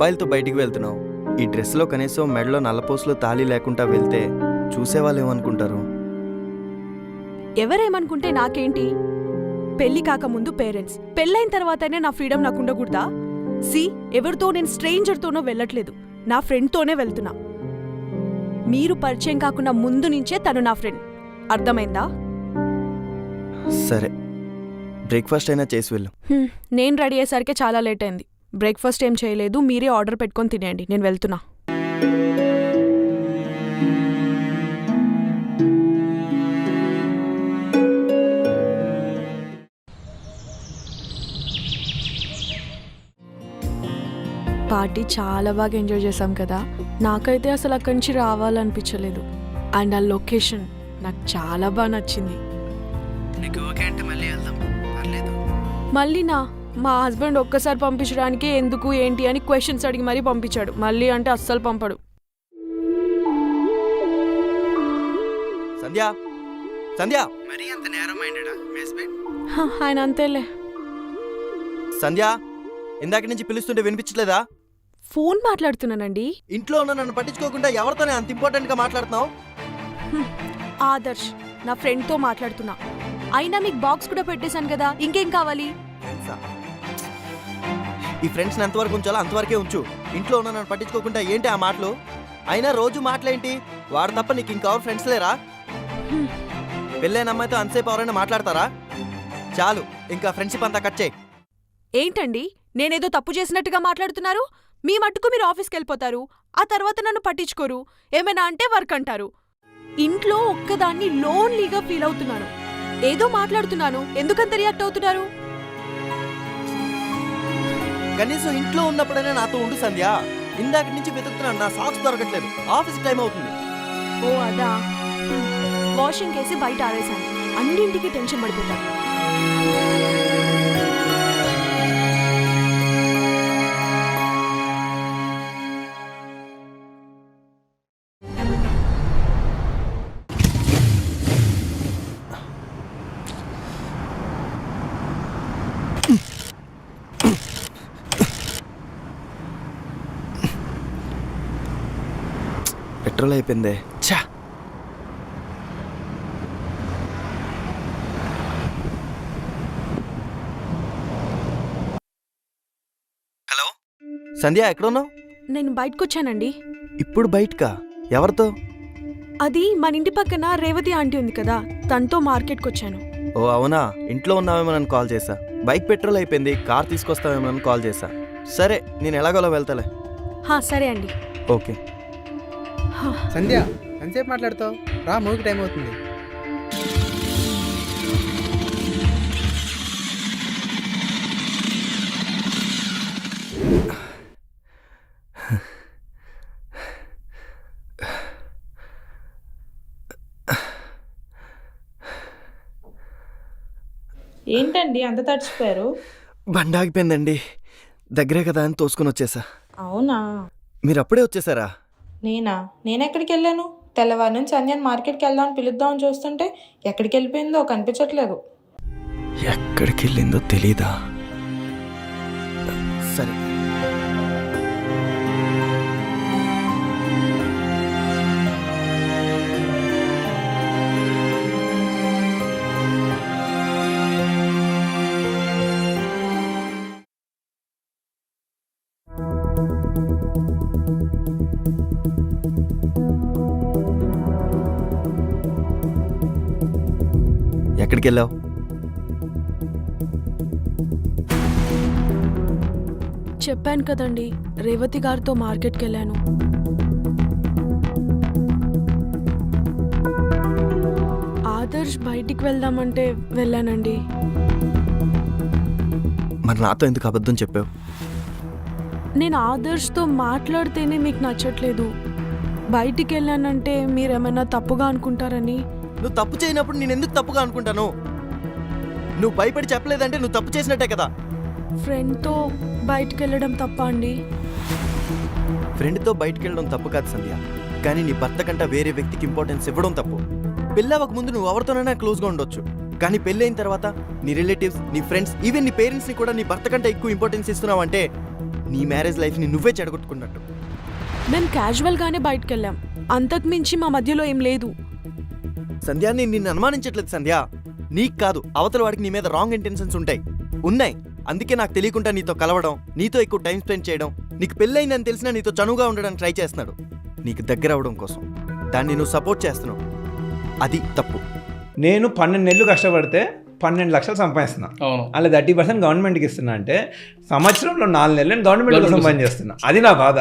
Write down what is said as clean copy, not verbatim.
అబ్బాయిలతో బయటికి వెళ్తున్నావు. ఈ డ్రెస్లో కనీసం మెడలో నల్లపూసలు తాళి లేకుండా వెళ్తే చూసేవాళ్ళు ఏమనుకుంటారు? ఎవరేమనుకుంటే నాకేంటి? పెళ్లి కాకముందు పేరెంట్స్, పెళ్ళైన తర్వాతనే నా ఫ్రీడమ్ నాకు ఉండకూడదా? ఎవరితో నేను స్ట్రేంజర్తోనో వెళ్ళట్లేదు, నా ఫ్రెండ్తోనే వెళ్తున్నా. మీరు పరిచయం కాకుండా ముందు నుంచే తను నా ఫ్రెండ్, అర్థమైందా? సరే, బ్రేక్ఫాస్ట్ అయినా చేసి వెళ్ళు. నేను రెడీ అయ్యేసరికి చాలా లేట్ అయింది. బ్రేక్ఫాస్ట్ ఏం చేయలేదు, మీరే ఆర్డర్ పెట్టుకొని తినేయండి, నేను వెళ్తున్నా. పార్టీ చాలా బాగా ఎంజాయ్ చేసాం కదా. నాకైతే అసలు అక్కడి నుంచి రావాలనిపించలేదు. అండ్ ఆ లొకేషన్ నాకు చాలా బాగా నచ్చింది. మళ్ళీనా? మా హస్బెండ్ ఒక్కసారి పంపించడానికి ఎందుకు ఏంటి అని క్వశ్చన్స్ అడిగి మరీ పంపించాడు. మళ్ళీ అంటే అస్సలు పంపడు. సంధ్య, సంధ్య, ఆయన అంతేలే. సంధ్య, ఇందాక నుంచి పిలుస్తుంటే వినిపించలేదా? ఫోన్ మాట్లాడుతున్నానండి. ఇంట్లో ఉన్న నన్ను పట్టించుకోకుండా ఎవరితోనే అంత ఇంపార్టెంట్ గా మాట్లాడుతున్నావు? ఆదర్శ్, నా ఫ్రెండ్తో మాట్లాడుతున్నా. అయినా మీకు బాక్స్ కూడా పెట్టేశాను కదా, ఇంకేం కావాలి? ఈ ఫ్రెండ్స్ ఎంతవరకు ఉంచాలో అంతవరకే ఉంచు. ఇంట్లో ఉన్న నన్ను పట్టించుకోకుండా ఏంటి ఆ మాటలు? అయినా రోజు మాటలేంటి? వాడు తప్ప నీకు ఇంకెవరు ఫ్రెండ్స్ లేరా? పెళ్ళైన అమ్మాయితో అంతసేపు ఎవరైనా మాట్లాడతారా? చాలు, ఇంకా ఫ్రెండ్షిప్ అంతా కట్ చేయి. ఏంటండి, నేనేదో తప్పు చేసినట్టుగా మాట్లాడుతున్నారు? మీ మట్టుకు మీరు ఆఫీస్కి వెళ్ళిపోతారు, ఆ తర్వాత నన్ను పట్టించుకోరు. ఏమైనా అంటే వర్క్ అంటారు. ఇంట్లో ఒక్కదాన్ని లోన్లీగా ఫీల్ అవుతున్నాను. ఏదో మాట్లాడుతున్నాను, ఎందుకంత రియాక్ట్ అవుతున్నారు? కనీసం ఇంట్లో ఉన్నప్పుడైనా నాతో ఉండు సంధ్య. ఇందాక నుంచి వెతుకుతున్నాను, నా సాక్స్ దొరకట్లేదు. ఆఫీస్ టైం అవుతుంది. ఓ అదా, వాషింగ్ కేసి బయట ఆరేశాను. అన్నింటికి టెన్షన్ పడిపోతాను. పెట్రోల్ అయిపోయిందే. ఛా, హలో సంధ్య, ఎక్కడున్నావు? నేను బయటకొచ్చానండి. ఇప్పుడు బయటకా? ఎవరితో? అది మన ఇంటి పక్కన రేవతి ఆంటీ ఉంది కదా, తనతో మార్కెట్కి వచ్చాను. ఓ అవునా, ఇంట్లో ఉన్నావేమో నన్ను కాల్ చేశా. బైక్ పెట్రోల్ అయిపోయింది, కార్ తీసుకొస్తావేమో నన్ను కాల్ చేశా. సరే, నేను ఎలాగోలా వెళ్తాలే. సరే అండి. ఓకే. సంధ్య, ఎంతసేపు మాట్లాడతావు? రా, మూవీకి టైం అవుతుంది. ఏంటండి అంత తడిచిపోయారు? బండి ఆగిపోయిందండి, దగ్గరే కదా అని తోసుకొని వచ్చేసా. అవునా? మీరు అప్పుడే వచ్చేసారా? నేనెక్కడికి వెళ్ళాను? తెల్లవారు నుంచి సంధ్యాన్ని మార్కెట్కి వెళ్దామని పిలుద్దామని చూస్తుంటే ఎక్కడికి వెళ్ళిపోయిందో కనిపించట్లేదు. ఎక్కడికి వెళ్ళిందో తెలీదా? సరే, ఎక్కడికి వెళ్ళావు? చెప్పాను కదండి, రేవతి గారితో మార్కెట్కి వెళ్ళాను. ఆదర్శ్ బయటికి వెళ్దామంటే వెళ్ళానండి. మరి నాతో ఎందుకు అబద్ధం చెప్పావు? నేను ఆదర్శ్తో మాట్లాడితేనే మీకు నచ్చట్లేదు. బయటికి వెళ్ళానంటే మీరేమైనా తప్పుగా అనుకుంటారని. నువ్వు తప్పు చేయనప్పుడు నేను ఎందుకు తప్పుగా అనుకుంటాను? నువ్వు భయపడి చెప్పలేదంటే నువ్వు తప్పు చేసినట్టే కదా. ఫ్రెండ్తో బయటికి వెళ్ళడం తప్ప అండి? ఫ్రెండ్తో బయటికి వెళ్ళడం తప్పు కాదు సంధ్య, కానీ నీ భర్త కంటే వేరే వ్యక్తికి ఇంపార్టెన్స్ ఇవ్వడం తప్పు. పెళ్ళవక ముందు నువ్వు ఎవరితోనైనా క్లోజ్గా ఉండొచ్చు, కానీ పెళ్ళైన తర్వాత నీ రిలేటివ్స్, నీ ఫ్రెండ్స్, ఈవెన్ నీ పేరెంట్స్ని కూడా నీ భర్త కంటే ఎక్కువ ఇంపార్టెన్స్ ఇస్తున్నావు అంటే నీ మ్యారేజ్ లైఫ్ని నువ్వే చెడగొట్టుకున్నట్టు. మేము క్యాజువల్గానే బయటకు వెళ్ళాం, అంతకు మించి మా మధ్యలో ఏం లేదు. సంధ్య, నేను నిన్ను అనుమానించట్లేదు సంధ్య. నీకు కాదు, అవతల వాడికి నీ మీద రాంగ్ ఇంటెన్షన్స్ ఉన్నాయి. అందుకే నాకు తెలియకుండా నీతో కలవడం, నీతో ఎక్కువ టైం స్పెండ్ చేయడం, నీకు పెళ్ళయిందని తెలిసినా నీతో చనువుగా ఉండడానికి ట్రై చేస్తున్నాడు, నీకు దగ్గర అవడం కోసం. దాన్ని నువ్వు సపోర్ట్ చేస్తున్నావు, అది తప్పు. నేను 12 నెలలు కష్టపడితే 12 లక్షలు సంపాదిస్తున్నా. అవును. అలా 30% గవర్నమెంట్కి ఇస్తున్నా అంటే సంవత్సరంలో 4 నెలలు నేను గవర్నమెంట్ కోసం పని చేస్తున్నా. అది నా బాధ.